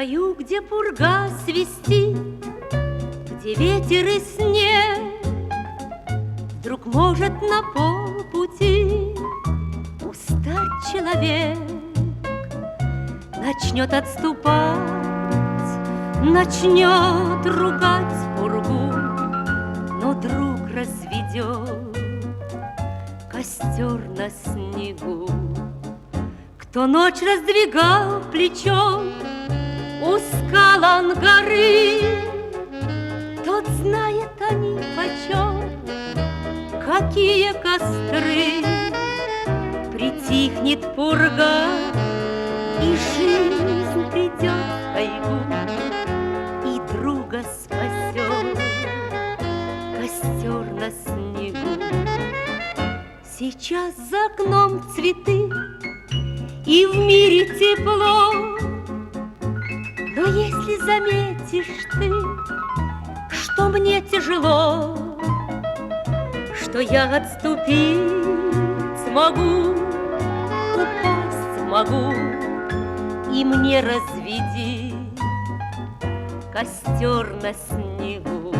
краю, где пурга свистит, где ветер и снег, вдруг может на полпути устать человек, начнет отступать, начнет ругать пургу, но друг разведет костер на снегу. Кто ночь раздвигал плечом у скал Ангары, тот знает они почем, какие костры. Притихнет пурга, и жизнь придет в тайгу, и друга спасет костер на снегу. Сейчас за окном цветы, и в мире тепло, но если заметишь ты, что мне тяжело, что я отступить смогу, упасть могу, и мне разведи костер на снегу.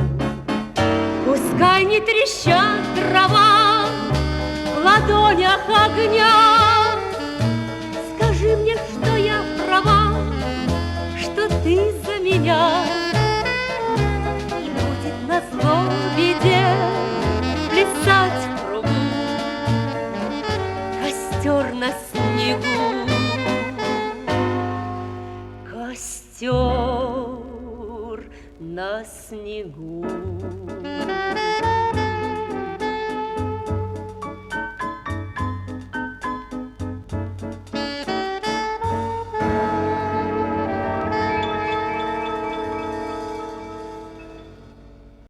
Пускай не трещат дрова в ладонях огня, скажи мне, что я права, что ты за меня. И будет назло беде плясать в кругу костер на снегу, костер на снегу.